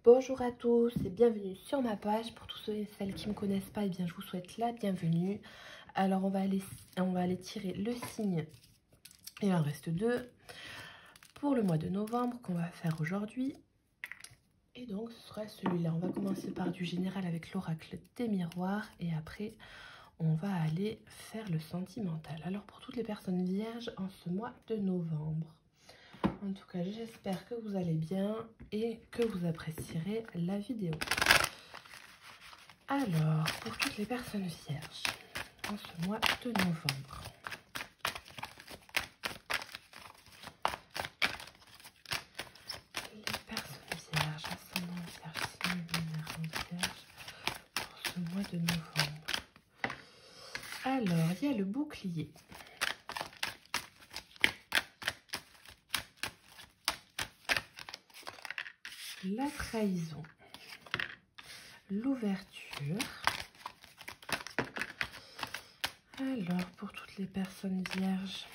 Bonjour à tous et bienvenue sur ma page. Pour tous ceux et celles qui ne me connaissent pas, eh bien, je vous souhaite la bienvenue. Alors on va aller tirer le signe. Il en reste deux pour le mois de novembre qu'on va faire aujourd'hui. Et donc ce sera celui-là. On va commencer par du général avec l'oracle des miroirs et après on va aller faire le sentimental. Alors pour toutes les personnes vierges en ce mois de novembre. En tout cas, j'espère que vous allez bien et que vous apprécierez la vidéo. Alors, pour toutes les personnes vierges, en ce mois de novembre, les personnes vierges, ascendant vierge, signe lunaire vierge, pour ce mois de novembre. Alors, il y a le bouclier. La trahison, l'ouverture. Alors, pour toutes les personnes vierges,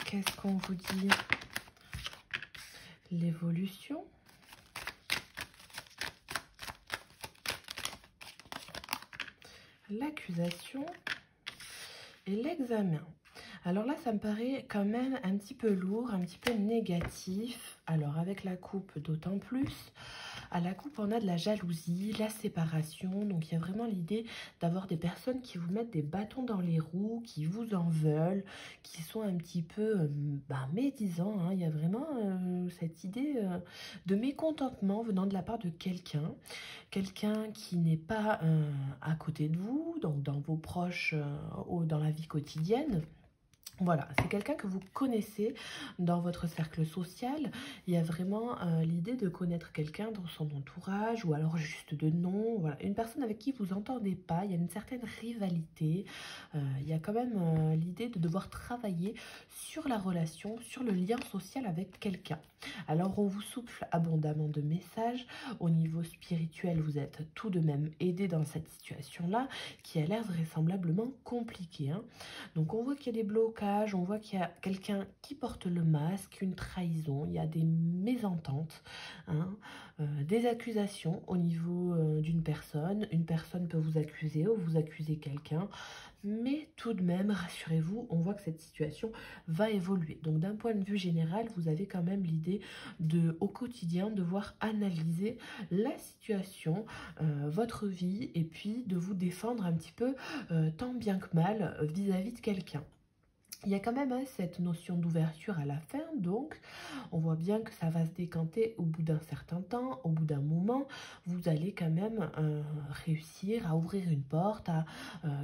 qu'est-ce qu'on vous dit? L'évolution. L'accusation et l'examen. Alors là, ça me paraît quand même un petit peu lourd, un petit peu négatif. Alors avec la coupe, d'autant plus. À la coupe, on a de la jalousie, la séparation. Donc, il y a vraiment l'idée d'avoir des personnes qui vous mettent des bâtons dans les roues, qui vous en veulent, qui sont un petit peu médisants. Hein. Il y a vraiment cette idée de mécontentement venant de la part de quelqu'un. Quelqu'un qui n'est pas à côté de vous, donc dans vos proches, dans la vie quotidienne. Voilà, c'est quelqu'un que vous connaissez dans votre cercle social. Il y a vraiment l'idée de connaître quelqu'un dans son entourage ou alors juste de nom. Voilà, une personne avec qui vous n'entendez pas, il y a une certaine rivalité. Il y a quand même l'idée de devoir travailler sur la relation, sur le lien social avec quelqu'un. Alors, on vous souffle abondamment de messages. Au niveau spirituel, vous êtes tout de même aidé dans cette situation-là qui a l'air vraisemblablement compliquée. Hein. Donc, on voit qu'il y a des blocages, on voit qu'il y a quelqu'un qui porte le masque, une trahison, il y a des mésententes, hein, des accusations au niveau d'une personne. Une personne peut vous accuser ou vous accuser quelqu'un. Mais tout de même, rassurez-vous, on voit que cette situation va évoluer. Donc d'un point de vue général, vous avez quand même l'idée de, au quotidien, devoir analyser la situation, votre vie, et puis de vous défendre un petit peu, tant bien que mal, vis-à-vis de quelqu'un. Il y a quand même cette notion d'ouverture à la fin, donc on voit bien que ça va se décanter au bout d'un certain temps, au bout d'un moment. Vous allez quand même réussir à ouvrir une porte, à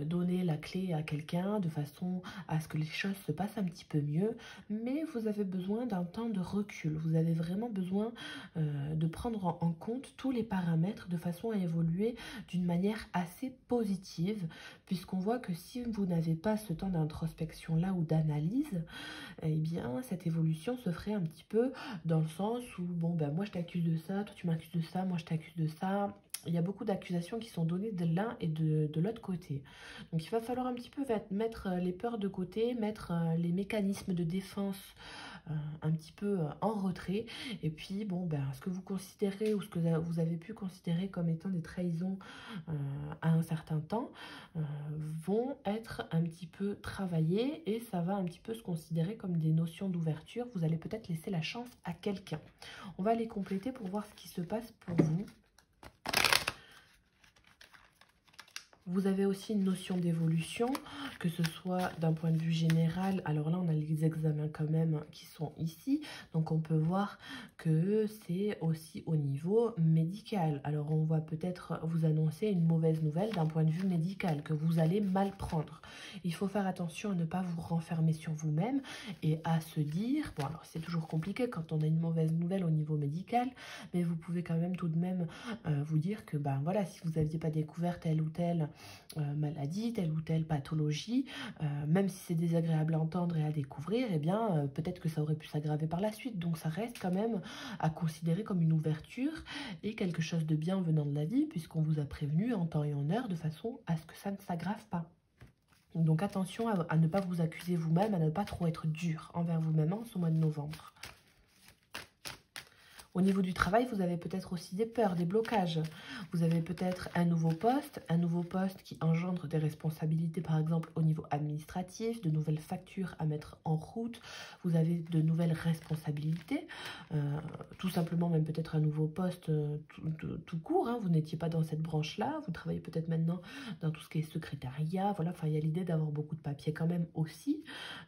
donner la clé à quelqu'un de façon à ce que les choses se passent un petit peu mieux. Mais vous avez besoin d'un temps de recul, vous avez vraiment besoin de prendre en compte tous les paramètres de façon à évoluer d'une manière assez positive, puisqu'on voit que si vous n'avez pas ce temps d'introspection là ou d'analyse, eh bien cette évolution se ferait un petit peu dans le sens où bon ben moi je t'accuse de ça, toi tu m'accuses de ça, moi je t'accuse de ça. Il y a beaucoup d'accusations qui sont données de l'un et de l'autre côté. Donc il va falloir un petit peu mettre les peurs de côté, mettre les mécanismes de défense un petit peu en retrait. Et puis bon ben ce que vous considérez ou ce que vous avez pu considérer comme étant des trahisons à un certain temps vont être un petit peu travaillées et ça va un petit peu se considérer comme des notions d'ouverture. Vous allez peut-être laisser la chance à quelqu'un. On va les compléter pour voir ce qui se passe pour vous. Vous avez aussi une notion d'évolution, que ce soit d'un point de vue général. Alors là, on a les examens quand même qui sont ici. Donc, on peut voir que c'est aussi au niveau médical. Alors, on va peut-être vous annoncer une mauvaise nouvelle d'un point de vue médical, que vous allez mal prendre. Il faut faire attention à ne pas vous renfermer sur vous-même et à se dire... Bon, alors, c'est toujours compliqué quand on a une mauvaise nouvelle au niveau médical, mais vous pouvez quand même tout de même vous dire que, ben voilà, si vous n'aviez pas découvert telle ou telle maladie, telle ou telle pathologie, même si c'est désagréable à entendre et à découvrir, eh bien peut-être que ça aurait pu s'aggraver par la suite. Donc ça reste quand même à considérer comme une ouverture et quelque chose de bien venant de la vie, puisqu'on vous a prévenu en temps et en heure de façon à ce que ça ne s'aggrave pas. Donc attention à ne pas vous accuser vous-même, à ne pas trop être dur envers vous-même en ce mois de novembre. Au niveau du travail, vous avez peut-être aussi des peurs, des blocages. Vous avez peut-être un nouveau poste qui engendre des responsabilités, par exemple au niveau administratif, de nouvelles factures à mettre en route. Vous avez de nouvelles responsabilités, tout simplement même peut-être un nouveau poste tout court. Hein. Vous n'étiez pas dans cette branche-là, vous travaillez peut-être maintenant dans tout ce qui est secrétariat. Voilà, enfin il y a l'idée d'avoir beaucoup de papiers quand même aussi.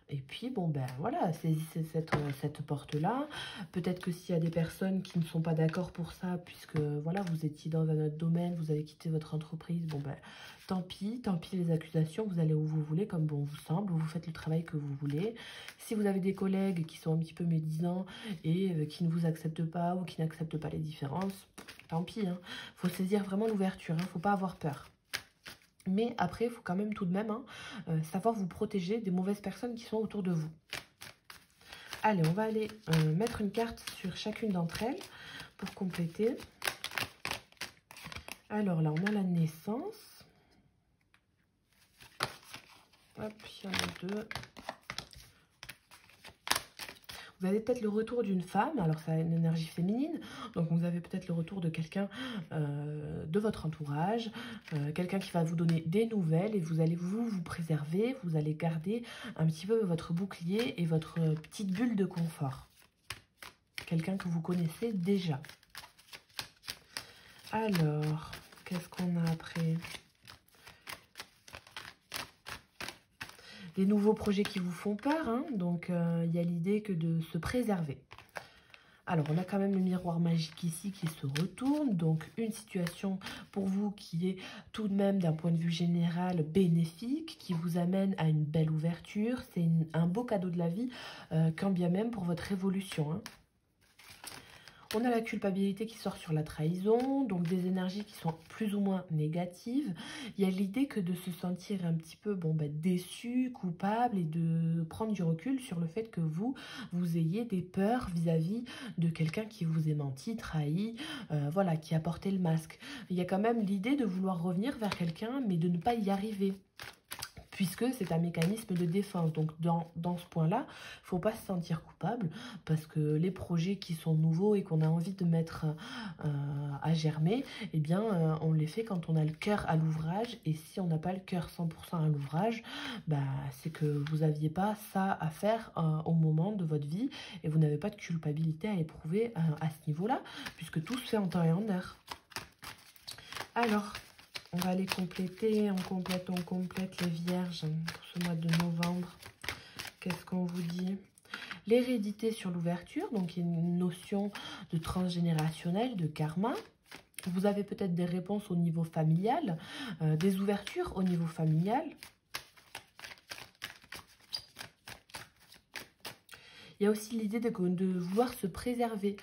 Et puis bon ben voilà, saisissez cette porte-là. Peut-être que s'il y a des personnes qui ne sont pas d'accord pour ça, puisque voilà, vous étiez dans un autre domaine, vous avez quitté votre entreprise, bon ben tant pis les accusations, vous allez où vous voulez, comme bon vous semble, vous faites le travail que vous voulez. Si vous avez des collègues qui sont un petit peu médisants et qui ne vous acceptent pas ou qui n'acceptent pas les différences, tant pis, hein. Faut saisir vraiment l'ouverture, hein, faut pas avoir peur. Mais après, il faut quand même tout de même savoir vous protéger des mauvaises personnes qui sont autour de vous. Allez, on va aller mettre une carte sur chacune d'entre elles pour compléter. Alors là, on a la naissance. Hop, il y en a deux. Vous avez peut-être le retour d'une femme, alors ça a une énergie féminine, donc vous avez peut-être le retour de quelqu'un de votre entourage, quelqu'un qui va vous donner des nouvelles et vous allez vous préserver, vous allez garder un petit peu votre bouclier et votre petite bulle de confort. Quelqu'un que vous connaissez déjà. Alors, qu'est-ce qu'on a après ? Des nouveaux projets qui vous font peur, hein, donc il y a l'idée que de se préserver. Alors, on a quand même le miroir magique ici qui se retourne, donc une situation pour vous qui est tout de même d'un point de vue général bénéfique, qui vous amène à une belle ouverture. C'est un beau cadeau de la vie, quand bien même pour votre évolution, hein. On a la culpabilité qui sort sur la trahison, donc des énergies qui sont plus ou moins négatives. Il y a l'idée que de se sentir un petit peu déçu, coupable et de prendre du recul sur le fait que vous ayez des peurs vis-à-vis de quelqu'un qui vous ait menti, trahi, voilà, qui a porté le masque. Il y a quand même l'idée de vouloir revenir vers quelqu'un mais de ne pas y arriver, puisque c'est un mécanisme de défense. Donc dans ce point-là, il ne faut pas se sentir coupable, parce que les projets qui sont nouveaux et qu'on a envie de mettre à germer, eh bien on les fait quand on a le cœur à l'ouvrage, et si on n'a pas le cœur 100% à l'ouvrage, c'est que vous n'aviez pas ça à faire au moment de votre vie, et vous n'avez pas de culpabilité à éprouver à ce niveau-là, puisque tout se fait en temps et en heure. Alors, on va aller compléter, on complète les vierges pour ce mois de novembre. Qu'est-ce qu'on vous dit? L'hérédité sur l'ouverture, donc il y a une notion de transgénérationnel, de karma. Vous avez peut-être des réponses au niveau familial, des ouvertures au niveau familial. Il y a aussi l'idée de vouloir se préserver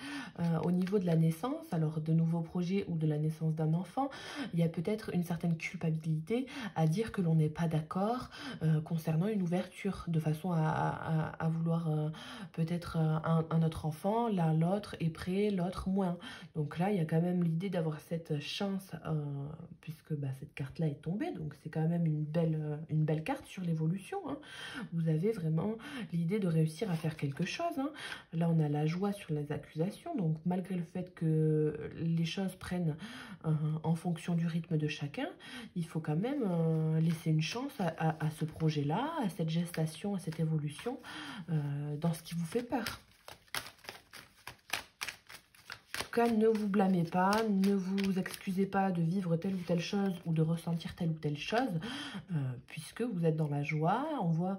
au niveau de la naissance, alors de nouveaux projets ou de la naissance d'un enfant. Il y a peut-être une certaine culpabilité à dire que l'on n'est pas d'accord concernant une ouverture, de façon à vouloir peut-être un autre enfant, l'un l'autre est prêt, l'autre moins. Donc là, il y a quand même l'idée d'avoir cette chance, puisque cette carte-là est tombée, donc c'est quand même une belle carte sur l'évolution, hein. Vous avez vraiment l'idée de réussir à faire quelque chose, hein. Là, on a la joie sur les accusations, donc malgré le fait que les choses prennent en fonction du rythme de chacun, il faut quand même laisser une chance à ce projet-là, à cette gestation, à cette évolution, dans ce qui vous fait peur. En tout cas, ne vous blâmez pas, ne vous excusez pas de vivre telle ou telle chose ou de ressentir telle ou telle chose, puisque vous êtes dans la joie. On voit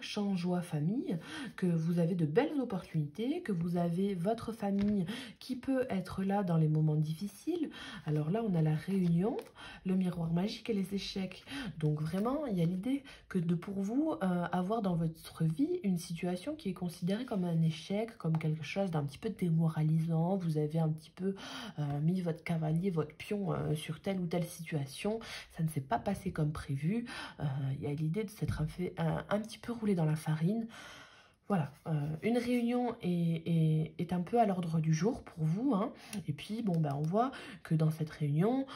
champ joie famille, que vous avez de belles opportunités, que vous avez votre famille qui peut être là dans les moments difficiles. Alors là, on a la réunion, le miroir magique et les échecs. Donc vraiment, il y a l'idée que pour vous, avoir dans votre vie une situation qui est considérée comme un échec, comme quelque chose d'un petit peu démoralisant. Vous avez un petit peu mis votre cavalier, votre pion sur telle ou telle situation, ça ne s'est pas passé comme prévu, il y a l'idée de s'être un petit peu roulé dans la farine. Voilà, une réunion est un peu à l'ordre du jour pour vous, hein. Et puis, bon, ben, on voit que dans cette réunion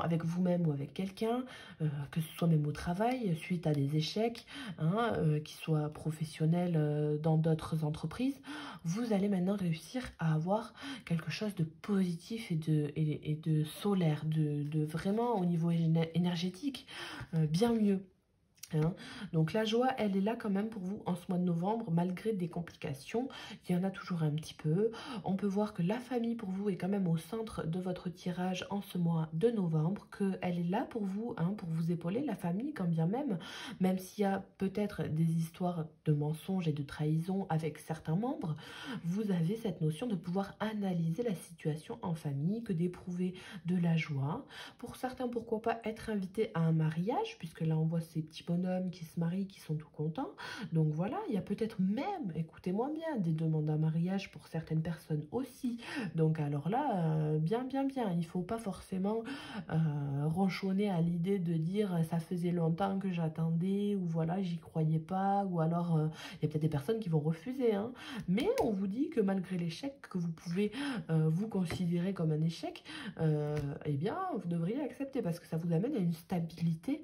avec vous-même ou avec quelqu'un, que ce soit même au travail, suite à des échecs, hein, qu'ils soient professionnels dans d'autres entreprises, vous allez maintenant réussir à avoir quelque chose de positif et de solaire, de vraiment au niveau énergétique, bien mieux. Hein. Donc la joie, elle est là quand même pour vous en ce mois de novembre, malgré des complications. Il y en a toujours un petit peu. On peut voir que la famille pour vous est quand même au centre de votre tirage en ce mois de novembre, qu'elle est là pour vous, hein, pour vous épauler, la famille, quand bien même s'il y a peut-être des histoires de mensonges et de trahison avec certains membres, vous avez cette notion de pouvoir analyser la situation en famille, que d'éprouver de la joie. Pour certains, pourquoi pas être invité à un mariage, puisque là on voit ces petits bonhommes qui se marient, qui sont tout contents. Donc voilà, il y a peut-être même, écoutez-moi bien, des demandes en mariage pour certaines personnes aussi. Donc alors là, bien. Il ne faut pas forcément ronchonner à l'idée de dire ça faisait longtemps que j'attendais, ou voilà, j'y croyais pas, ou alors il y a peut-être des personnes qui vont refuser. Hein. Mais on vous dit que malgré l'échec que vous pouvez vous considérer comme un échec, eh bien, vous devriez accepter parce que ça vous amène à une stabilité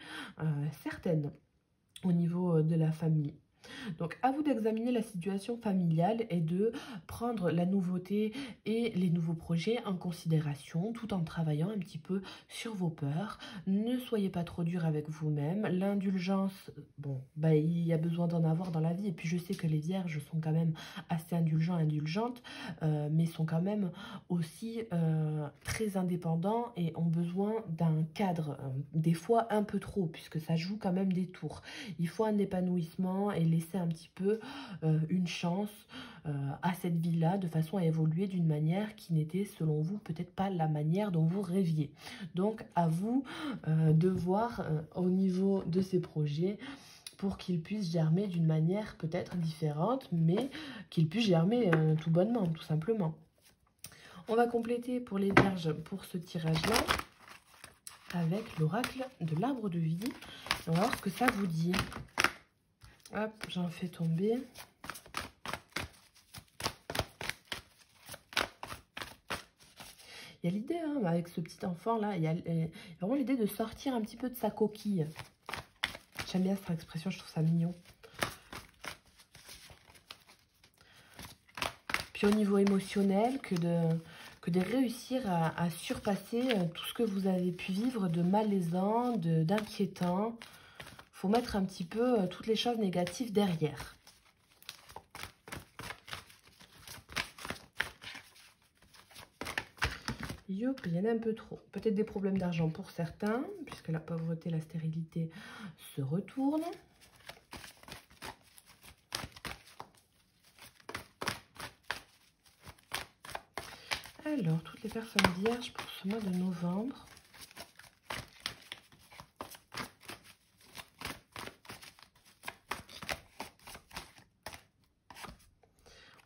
certaine au niveau de la famille. Donc, à vous d'examiner la situation familiale et de prendre la nouveauté et les nouveaux projets en considération, tout en travaillant un petit peu sur vos peurs. Ne soyez pas trop dur avec vous-même. L'indulgence, bon, bah, il y a besoin d'en avoir dans la vie. Et puis, je sais que les vierges sont quand même assez indulgentes, mais sont quand même aussi très indépendants et ont besoin d'un cadre, des fois un peu trop, puisque ça joue quand même des tours. Il faut un épanouissement et laisser un petit peu une chance à cette vie-là, de façon à évoluer d'une manière qui n'était, selon vous, peut-être pas la manière dont vous rêviez. Donc, à vous de voir au niveau de ces projets pour qu'ils puissent germer d'une manière peut-être différente, mais qu'ils puissent germer tout bonnement, tout simplement. On va compléter pour les vierges pour ce tirage-là avec l'oracle de l'arbre de vie. On va voir ce que ça vous dit. Hop, j'en fais tomber. Il y a l'idée, hein, avec ce petit enfant-là, il y a vraiment l'idée de sortir un petit peu de sa coquille. J'aime bien cette expression, je trouve ça mignon. Puis au niveau émotionnel, que de réussir à surpasser tout ce que vous avez pu vivre de malaisant, d'inquiétant. Faut mettre un petit peu toutes les choses négatives derrière. Youp, il y en a un peu trop. Peut-être des problèmes d'argent pour certains, puisque la pauvreté, la stérilité se retournent. Alors, toutes les personnes vierges pour ce mois de novembre.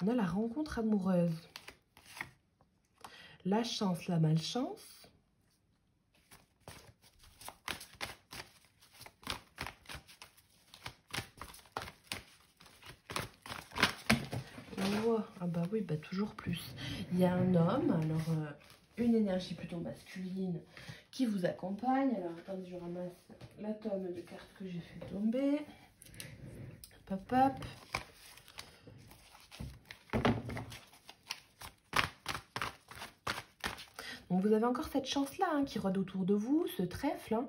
On a la rencontre amoureuse, la chance, la malchance, on voit, ah bah oui, bah toujours plus. Il y a un homme, alors une énergie plutôt masculine qui vous accompagne. Alors attendez, je ramasse la tome de cartes que j'ai fait tomber. Hop, hop. Donc vous avez encore cette chance-là hein, qui rôde autour de vous, ce trèfle hein,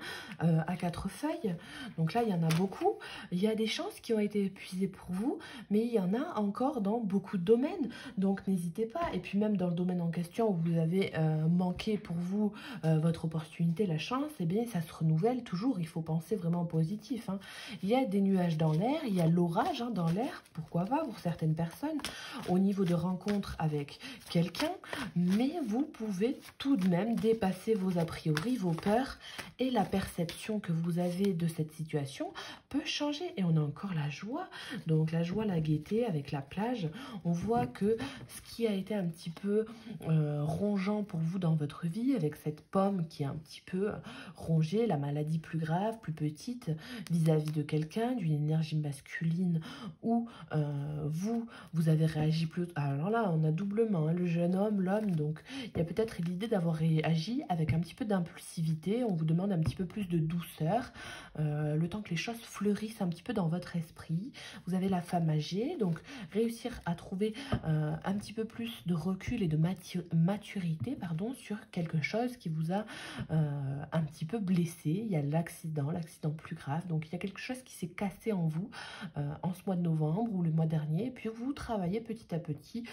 à 4 feuilles. Donc là, il y en a beaucoup. Il y a des chances qui ont été épuisées pour vous, mais il y en a encore dans beaucoup de domaines. Donc n'hésitez pas. Et puis même dans le domaine en question où vous avez manqué pour vous votre opportunité, la chance, eh bien ça se renouvelle toujours. Il faut penser vraiment positif. Hein. Il y a des nuages dans l'air, il y a l'orage hein, dans l'air, pourquoi pas pour certaines personnes, au niveau de rencontres avec quelqu'un, mais vous pouvez tout tout de même dépasser vos a priori, vos peurs, et la perception que vous avez de cette situation peut changer. Et on a encore la joie, donc la joie, la gaieté avec la plage. On voit que ce qui a été un petit peu rongeant pour vous dans votre vie, avec cette pomme qui est un petit peu rongée, la maladie plus grave, plus petite, vis-à-vis de quelqu'un, d'une énergie masculine, où vous avez réagi plus... Alors là, on a doublement, hein, le jeune homme, l'homme, donc il y a peut-être l'idée d'avoir réagi avec un petit peu d'impulsivité. On vous demande un petit peu plus de douceur, le temps que les choses fleurissent un petit peu dans votre esprit. Vous avez la femme âgée, donc réussir à trouver un petit peu plus de recul et de maturité, pardon, sur quelque chose qui vous a un petit peu blessé. Il y a l'accident plus grave, donc il y a quelque chose qui s'est cassé en vous en ce mois de novembre ou le mois dernier, et puis vous travaillez petit à petit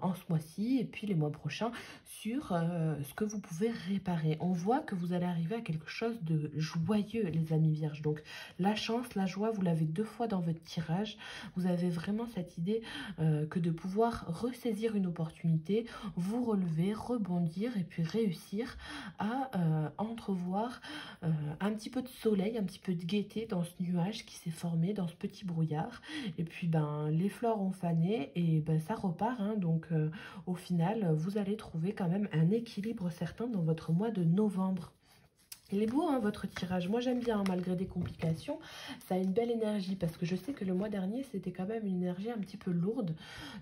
en ce mois-ci et puis les mois prochains sur ce que vous pouvez réparer. On voit que vous allez arriver à quelque chose de joyeux, les amis vierges. Donc la chance, la joie, vous l'avez 2 fois dans votre tirage. Vous avez vraiment cette idée que de pouvoir ressaisir une opportunité, vous relever, rebondir et puis réussir à entrevoir un petit peu de soleil, un petit peu de gaieté dans ce nuage qui s'est formé, dans ce petit brouillard. Et puis ben les fleurs ont fané et ben ça repart, hein. Donc au final vous allez trouver quand même un équilibre certain dans votre mois de novembre. Il est beau, hein, votre tirage. Moi, j'aime bien, hein, malgré des complications. Ça a une belle énergie parce que je sais que le mois dernier, c'était quand même une énergie un petit peu lourde.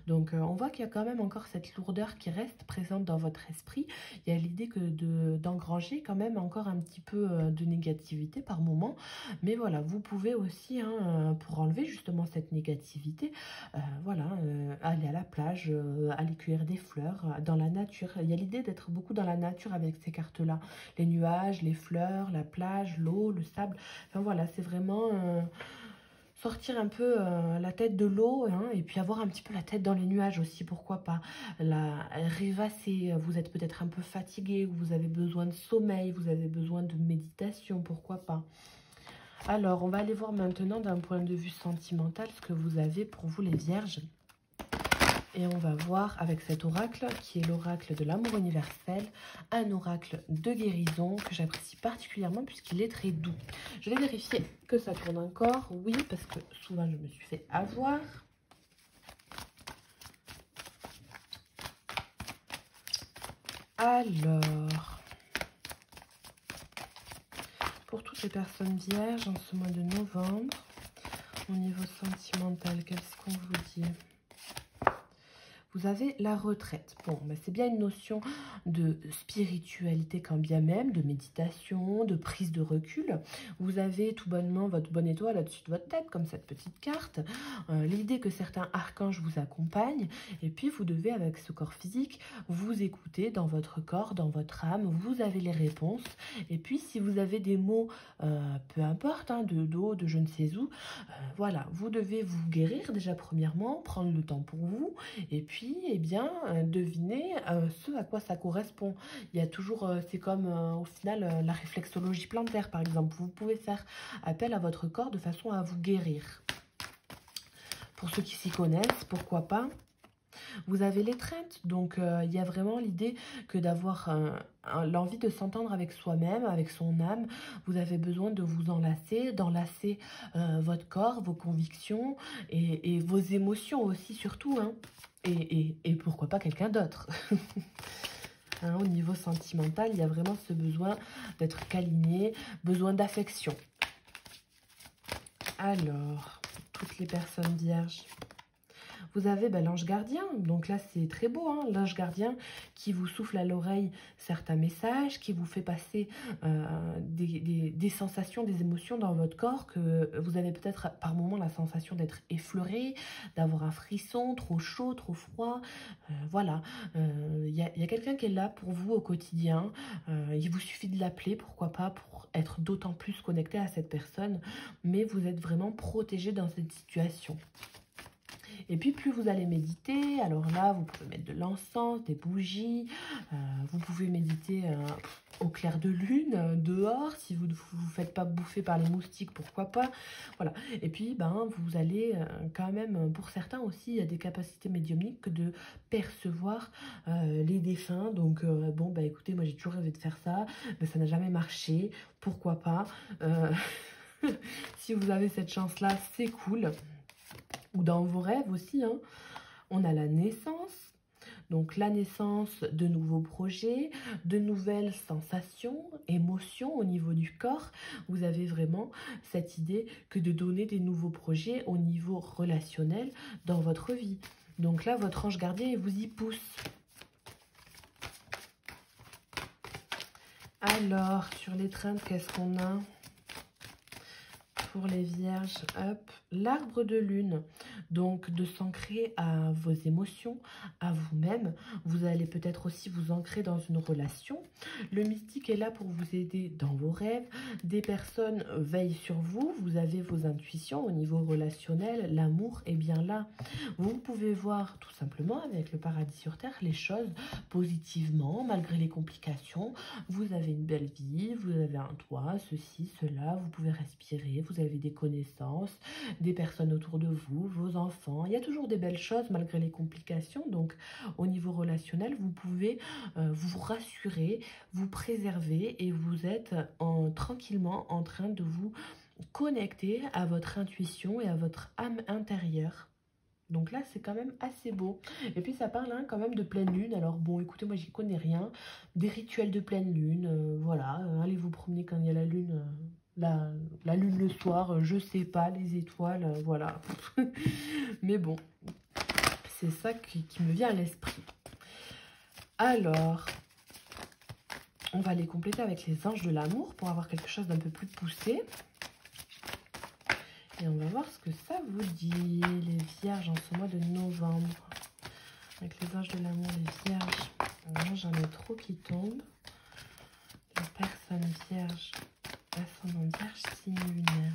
Donc, on voit qu'il y a quand même encore cette lourdeur qui reste présente dans votre esprit. Il y a l'idée que d'engranger quand même encore un petit peu de négativité par moment. Mais voilà, vous pouvez aussi, hein, pour enlever justement cette négativité, voilà, aller à la plage, aller cueillir des fleurs dans la nature. Il y a l'idée d'être beaucoup dans la nature avec ces cartes-là. Les nuages, les fleurs, la plage, l'eau, le sable. Enfin voilà, c'est vraiment sortir un peu la tête de l'eau, hein, et puis avoir un petit peu la tête dans les nuages aussi, pourquoi pas. Rêvasser, vous êtes peut-être un peu fatigué, vous avez besoin de sommeil, vous avez besoin de méditation, pourquoi pas. Alors, on va aller voir maintenant d'un point de vue sentimental ce que vous avez pour vous les vierges. Et on va voir avec cet oracle, qui est l'oracle de l'amour universel, un oracle de guérison que j'apprécie particulièrement puisqu'il est très doux. Je vais vérifier que ça tourne encore. Oui, parce que souvent je me suis fait avoir. Alors, pour toutes les personnes vierges en ce mois de novembre, au niveau sentimental, qu'est-ce qu'on vous dit ? Vous avez la retraite. Bon, ben c'est bien une notion de spiritualité quand bien même, de méditation, de prise de recul. Vous avez tout bonnement votre bonne étoile au-dessus de votre tête, comme cette petite carte. L'idée que certains archanges vous accompagnent. Et puis, vous devez, avec ce corps physique, vous écouter dans votre corps, dans votre âme. Vous avez les réponses. Et puis, si vous avez des mots, peu importe, hein, de dos, de je ne sais où, voilà, vous devez vous guérir déjà premièrement, prendre le temps pour vous. Et puis, eh bien, devinez ce à quoi ça correspond. Il y a toujours, c'est comme au final la réflexologie plantaire par exemple. Vous pouvez faire appel à votre corps de façon à vous guérir. Pour ceux qui s'y connaissent, pourquoi pas. Vous avez l'étreinte, donc il y a vraiment l'idée que d'avoir l'envie de s'entendre avec soi-même, avec son âme. Vous avez besoin de vous enlacer, d'enlacer votre corps, vos convictions et vos émotions aussi surtout, hein. Et pourquoi pas quelqu'un d'autre. Hein, au niveau sentimental, il y a vraiment ce besoin d'être câliné, besoin d'affection. Alors, toutes les personnes vierges, vous avez l'ange gardien, donc là c'est très beau, hein, l'ange gardien qui vous souffle à l'oreille certains messages, qui vous fait passer des sensations, des émotions dans votre corps, que vous avez peut-être par moment la sensation d'être effleuré, d'avoir un frisson, trop chaud, trop froid, voilà. Il y a quelqu'un qui est là pour vous au quotidien, il vous suffit de l'appeler, pourquoi pas, pour être d'autant plus connecté à cette personne, mais vous êtes vraiment protégé dans cette situation. Et puis, plus vous allez méditer, alors là, vous pouvez mettre de l'encens, des bougies, vous pouvez méditer au clair de lune, dehors. Si vous ne vous faites pas bouffer par les moustiques, pourquoi pas. Voilà. Et puis, ben, vous allez quand même, pour certains aussi, il y a des capacités médiumniques de percevoir les défunts. Donc, bon, bah écoutez, moi j'ai toujours rêvé de faire ça, mais ça n'a jamais marché. Pourquoi pas. Si vous avez cette chance-là, c'est cool. Ou dans vos rêves aussi, hein. On a la naissance. Donc la naissance de nouveaux projets, de nouvelles sensations, émotions au niveau du corps. Vous avez vraiment cette idée que de donner des nouveaux projets au niveau relationnel dans votre vie. Donc là, votre ange gardien, il vous y pousse. Alors, sur l'étreinte, qu'est-ce qu'on a ? Pour les vierges, hop, l'arbre de lune, donc de s'ancrer à vos émotions, à vous-même. Vous allez peut-être aussi vous ancrer dans une relation. Le mystique est là pour vous aider dans vos rêves. Des personnes veillent sur vous, vous avez vos intuitions au niveau relationnel, l'amour est bien là. Vous pouvez voir tout simplement avec le paradis sur terre les choses positivement, malgré les complications. Vous avez une belle vie, vous avez un toit, ceci, cela, vous pouvez respirer, vous avez des connaissances, des personnes autour de vous, vos enfants. Il y a toujours des belles choses malgré les complications. Donc, au niveau relationnel, vous pouvez vous rassurer, vous préserver et vous êtes tranquillement en train de vous connecter à votre intuition et à votre âme intérieure. Donc là, c'est quand même assez beau. Et puis, ça parle quand même de pleine lune. Alors bon, écoutez, moi, j'y connais rien. Des rituels de pleine lune, voilà. Allez vous promener quand il y a la lune, la lune le soir. Je sais pas, les étoiles, voilà. Mais bon, c'est ça qui me vient à l'esprit. Alors, on va les compléter avec les anges de l'amour pour avoir quelque chose d'un peu plus poussé. Et on va voir ce que ça vous dit, les vierges, en ce mois de novembre. Avec les anges de l'amour, les vierges. Moi, j'en ai trop qui tombent. Les personnes vierges, ascendant vierge, signe lunaire.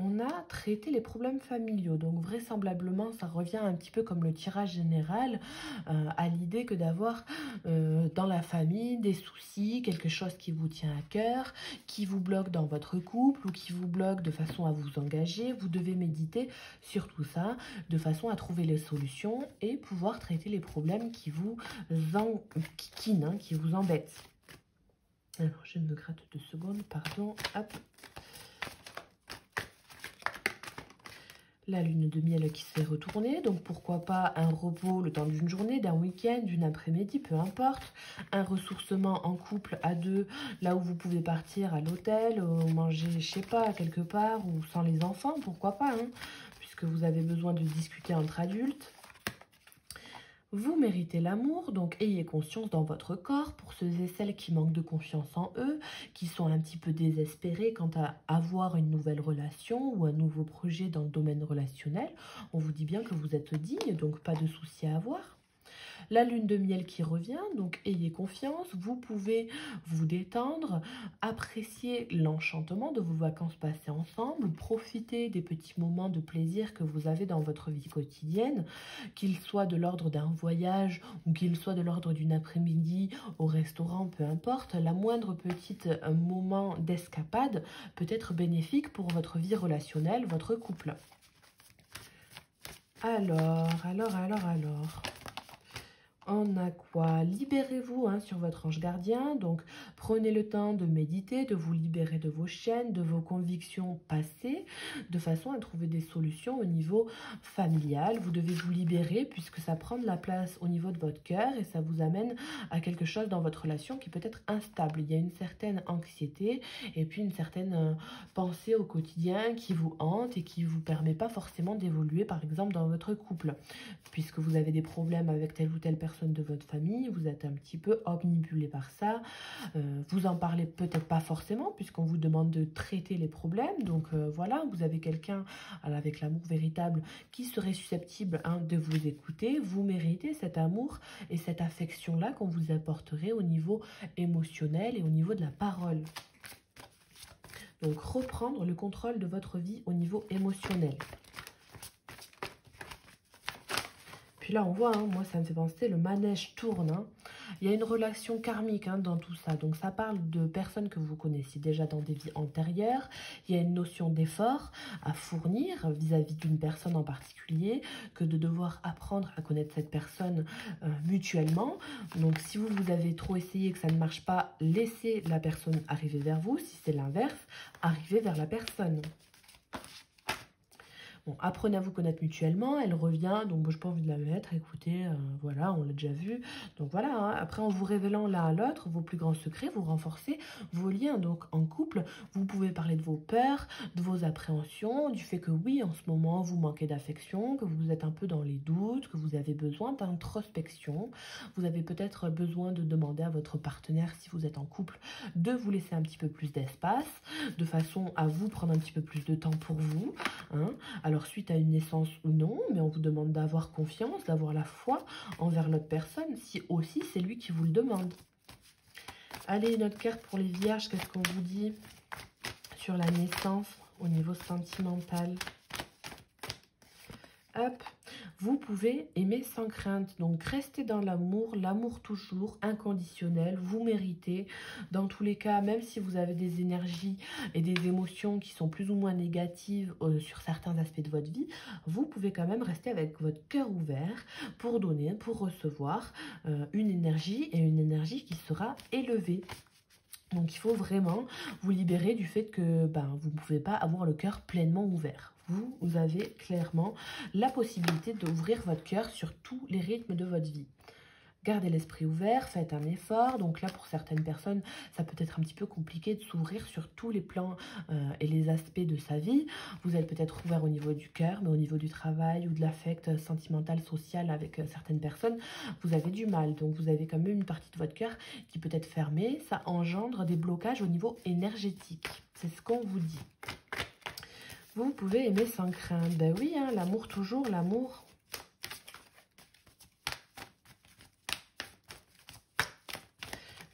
On a traité les problèmes familiaux, donc vraisemblablement ça revient un petit peu comme le tirage général à l'idée que d'avoir dans la famille des soucis, quelque chose qui vous tient à cœur, qui vous bloque dans votre couple ou qui vous bloque de façon à vous engager. Vous devez méditer sur tout ça de façon à trouver les solutions et pouvoir traiter les problèmes qui vous enquiquinent, hein, qui vous embêtent. Alors je me gratte 2 secondes, pardon, hop. La lune de miel qui s'est retournée, donc pourquoi pas un repos le temps d'une journée, d'un week-end, d'une après-midi, peu importe. Un ressourcement en couple à deux, là où vous pouvez partir à l'hôtel, manger, je sais pas, quelque part, ou sans les enfants, pourquoi pas, hein, puisque vous avez besoin de discuter entre adultes. Vous méritez l'amour, donc ayez conscience dans votre corps pour ceux et celles qui manquent de confiance en eux, qui sont un petit peu désespérés quant à avoir une nouvelle relation ou un nouveau projet dans le domaine relationnel. On vous dit bien que vous êtes digne, donc pas de souci à avoir. La lune de miel qui revient, donc ayez confiance, vous pouvez vous détendre, apprécier l'enchantement de vos vacances passées ensemble, profiter des petits moments de plaisir que vous avez dans votre vie quotidienne, qu'ils soient de l'ordre d'un voyage ou qu'ils soient de l'ordre d'une après-midi au restaurant, peu importe, la moindre petite moment d'escapade peut être bénéfique pour votre vie relationnelle, votre couple. Alors... On a quoi? Libérez-vous sur votre ange gardien. Donc, prenez le temps de méditer, de vous libérer de vos chaînes, de vos convictions passées, de façon à trouver des solutions au niveau familial. Vous devez vous libérer puisque ça prend de la place au niveau de votre cœur et ça vous amène à quelque chose dans votre relation qui peut être instable. Il y a une certaine anxiété et puis une certaine pensée au quotidien qui vous hante et qui ne vous permet pas forcément d'évoluer, par exemple, dans votre couple. Puisque vous avez des problèmes avec telle ou telle personne de votre famille, vous êtes un petit peu omnibulé par ça, vous en parlez peut-être pas forcément puisqu'on vous demande de traiter les problèmes, donc voilà, vous avez quelqu'un avec l'amour véritable qui serait susceptible de vous écouter. Vous méritez cet amour et cette affection là qu'on vous apporterait au niveau émotionnel et au niveau de la parole. Donc reprendre le contrôle de votre vie au niveau émotionnel. puis là, on voit, hein, moi, ça me fait penser, le manège tourne. Hein. Il y a une relation karmique hein, dans tout ça. Donc, ça parle de personnes que vous connaissiez déjà dans des vies antérieures. Il y a une notion d'effort à fournir vis-à-vis d'une personne en particulier, que de devoir apprendre à connaître cette personne mutuellement. Donc, si vous avez trop essayé et que ça ne marche pas, laissez la personne arriver vers vous. Si c'est l'inverse, arrivez vers la personne. Bon, apprenez à vous connaître mutuellement, elle revient, donc bon, je n'ai pas envie de la mettre, écoutez, voilà, on l'a déjà vu. Donc voilà, hein, après en vous révélant l'un à l'autre vos plus grands secrets, vous renforcez vos liens. Donc en couple, vous pouvez parler de vos peurs, de vos appréhensions, du fait que oui, en ce moment, vous manquez d'affection, que vous êtes un peu dans les doutes, que vous avez besoin d'introspection. Vous avez peut-être besoin de demander à votre partenaire, si vous êtes en couple, de vous laisser un petit peu plus d'espace, de façon à vous prendre un petit peu plus de temps pour vous. Hein. Alors suite à une naissance ou non, mais on vous demande d'avoir confiance, d'avoir la foi envers l'autre personne, si aussi c'est lui qui vous le demande. Allez, une autre carte pour les vierges, qu'est-ce qu'on vous dit sur la naissance au niveau sentimental? Hop, vous pouvez aimer sans crainte, donc restez dans l'amour, l'amour toujours, inconditionnel, vous méritez. Dans tous les cas, même si vous avez des énergies et des émotions qui sont plus ou moins négatives sur certains aspects de votre vie, vous pouvez quand même rester avec votre cœur ouvert pour donner, pour recevoir une énergie et une énergie qui sera élevée. Donc il faut vraiment vous libérer du fait que vous ne pouvez pas avoir le cœur pleinement ouvert. Vous avez clairement la possibilité d'ouvrir votre cœur sur tous les rythmes de votre vie. Gardez l'esprit ouvert, faites un effort. Donc là, pour certaines personnes, ça peut être un petit peu compliqué de s'ouvrir sur tous les plans et les aspects de sa vie. Vous êtes peut-être ouvert au niveau du cœur, mais au niveau du travail ou de l'affect sentimental, social avec certaines personnes, vous avez du mal. Donc vous avez quand même une partie de votre cœur qui peut être fermée. Ça engendre des blocages au niveau énergétique. C'est ce qu'on vous dit. Vous pouvez aimer sans crainte. Ben oui, hein, l'amour toujours, l'amour.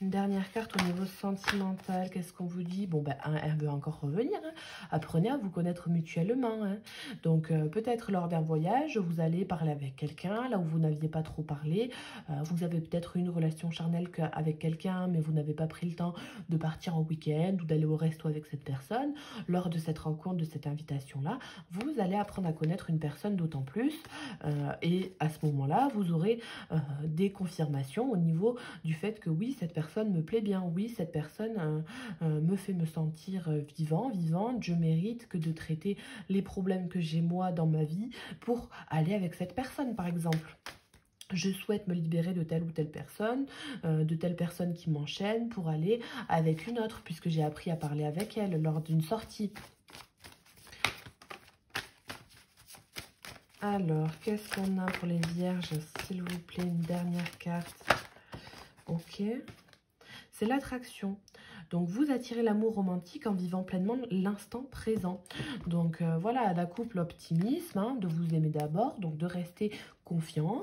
Une dernière carte au niveau sentimental, qu'est-ce qu'on vous dit? Bon, elle veut encore revenir. Hein. Apprenez à vous connaître mutuellement. Hein. Donc, peut-être lors d'un voyage, vous allez parler avec quelqu'un, là où vous n'aviez pas trop parlé. Vous avez peut-être une relation charnelle avec quelqu'un, mais vous n'avez pas pris le temps de partir en week-end ou d'aller au resto avec cette personne. Lors de cette rencontre, de cette invitation-là, vous allez apprendre à connaître une personne d'autant plus. Et à ce moment-là, vous aurez des confirmations au niveau du fait que oui, cette personne me plaît bien, oui, cette personne me fait me sentir vivante, je mérite que de traiter les problèmes que j'ai moi dans ma vie pour aller avec cette personne par exemple. Je souhaite me libérer de telle ou telle personne, de telle personne qui m'enchaîne pour aller avec une autre puisque j'ai appris à parler avec elle lors d'une sortie. Alors, qu'est-ce qu'on a pour les vierges, s'il vous plaît, une dernière carte. Ok. C'est l'attraction. Donc, vous attirez l'amour romantique en vivant pleinement l'instant présent. Donc, voilà, la couple, l'optimisme, hein, de vous aimer d'abord, donc de rester confiant,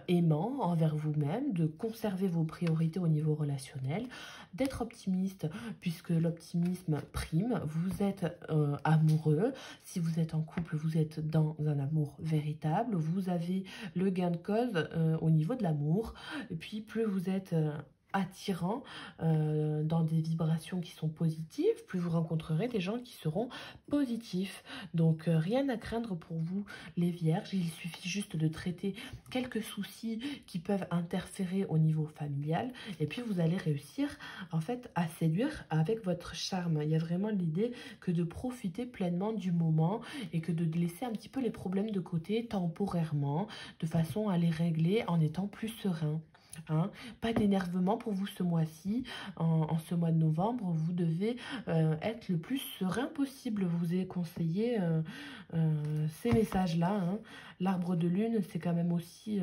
aimant envers vous-même, de conserver vos priorités au niveau relationnel, d'être optimiste, puisque l'optimisme prime. Vous êtes amoureux. Si vous êtes en couple, vous êtes dans un amour véritable. Vous avez le gain de cause au niveau de l'amour. Et puis, plus vous êtes attirant dans des vibrations qui sont positives, plus vous rencontrerez des gens qui seront positifs. Donc rien à craindre pour vous les vierges, il suffit juste de traiter quelques soucis qui peuvent interférer au niveau familial et puis vous allez réussir en fait à séduire avec votre charme. Il y a vraiment l'idée que de profiter pleinement du moment et que de laisser un petit peu les problèmes de côté temporairement de façon à les régler en étant plus serein. Hein, pas d'énervement pour vous ce mois-ci, en ce mois de novembre, vous devez être le plus serein possible. Vous ai conseillé ces messages-là. Hein. L'arbre de lune, c'est quand même aussi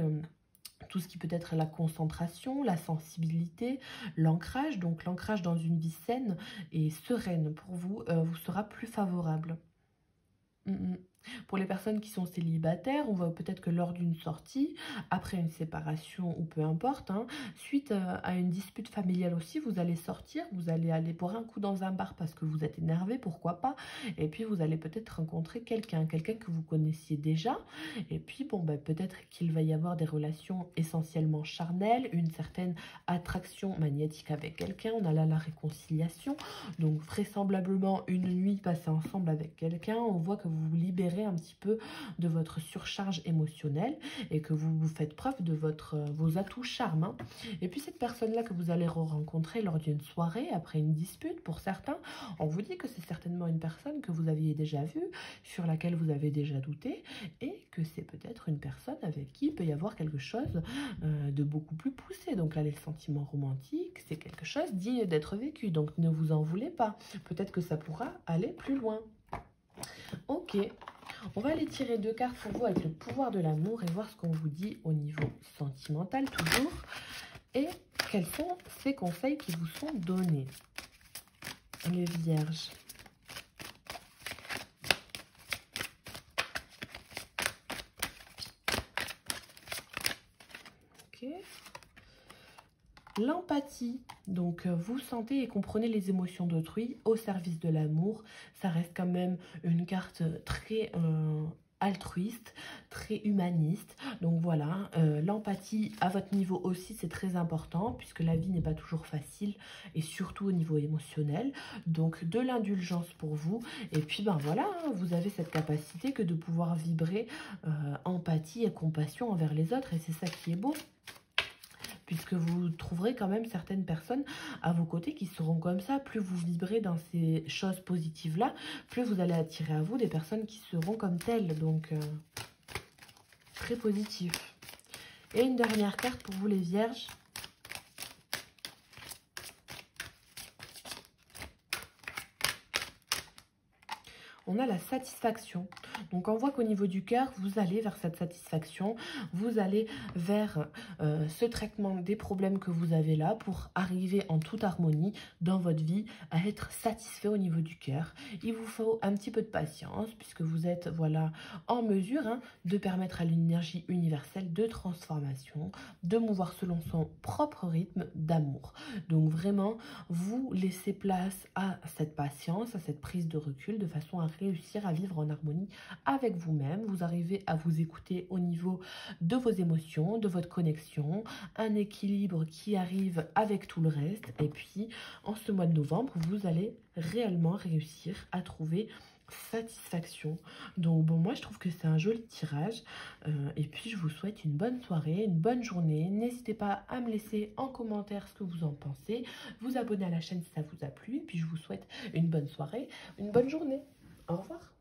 tout ce qui peut être la concentration, la sensibilité, l'ancrage. Donc l'ancrage dans une vie saine et sereine pour vous, vous sera plus favorable. Pour les personnes qui sont célibataires, on voit peut-être que lors d'une sortie, après une séparation ou peu importe, hein, suite à une dispute familiale aussi, vous allez sortir, vous allez aller boire un coup dans un bar parce que vous êtes énervé, pourquoi pas. Et puis vous allez peut-être rencontrer quelqu'un que vous connaissiez déjà. Et puis bon, ben, peut-être qu'il va y avoir des relations essentiellement charnelles, une certaine attraction magnétique avec quelqu'un. On a là la réconciliation. Donc vraisemblablement une nuit passée ensemble avec quelqu'un, on voit que vous vous libérez un petit peu de votre surcharge émotionnelle et que vous faites preuve de vos atouts charme. Hein. Et puis cette personne-là que vous allez rencontrer lors d'une soirée, après une dispute, pour certains, on vous dit que c'est certainement une personne que vous aviez déjà vue, sur laquelle vous avez déjà douté, et que c'est peut-être une personne avec qui il peut y avoir quelque chose de beaucoup plus poussé. Donc là, les sentiments romantiques, c'est quelque chose digne d'être vécu, donc ne vous en voulez pas. Peut-être que ça pourra aller plus loin. Ok, on va aller tirer 2 cartes pour vous avec le pouvoir de l'amour et voir ce qu'on vous dit au niveau sentimental toujours. Et quels sont ces conseils qui vous sont donnés. Les vierges. Ok. L'empathie, donc vous sentez et comprenez les émotions d'autrui au service de l'amour. Ça reste quand même une carte très altruiste, très humaniste. Donc voilà, l'empathie à votre niveau aussi, c'est très important puisque la vie n'est pas toujours facile et surtout au niveau émotionnel. Donc de l'indulgence pour vous. Et puis ben voilà, hein, vous avez cette capacité que de pouvoir vibrer empathie et compassion envers les autres et c'est ça qui est beau. Puisque vous trouverez quand même certaines personnes à vos côtés qui seront comme ça. Plus vous vibrez dans ces choses positives-là, plus vous allez attirer à vous des personnes qui seront comme telles. Donc, très positif. Et une dernière carte pour vous les vierges. On a la satisfaction. Donc on voit qu'au niveau du cœur, vous allez vers cette satisfaction, vous allez vers ce traitement des problèmes que vous avez là pour arriver en toute harmonie dans votre vie à être satisfait au niveau du cœur. Il vous faut un petit peu de patience puisque vous êtes voilà en mesure hein, de permettre à l'énergie universelle de transformation, de mouvoir selon son propre rythme d'amour. Donc vraiment, vous laissez place à cette patience, à cette prise de recul de façon à réussir à vivre en harmonie avec vous-même. Vous arrivez à vous écouter au niveau de vos émotions, de votre connexion, un équilibre qui arrive avec tout le reste. Et puis, en ce mois de novembre, vous allez réellement réussir à trouver satisfaction. Donc bon, moi je trouve que c'est un joli tirage et puis je vous souhaite une bonne soirée, une bonne journée. N'hésitez pas à me laisser en commentaire ce que vous en pensez, vous abonner à la chaîne si ça vous a plu et puis je vous souhaite une bonne soirée, une bonne journée. Au revoir.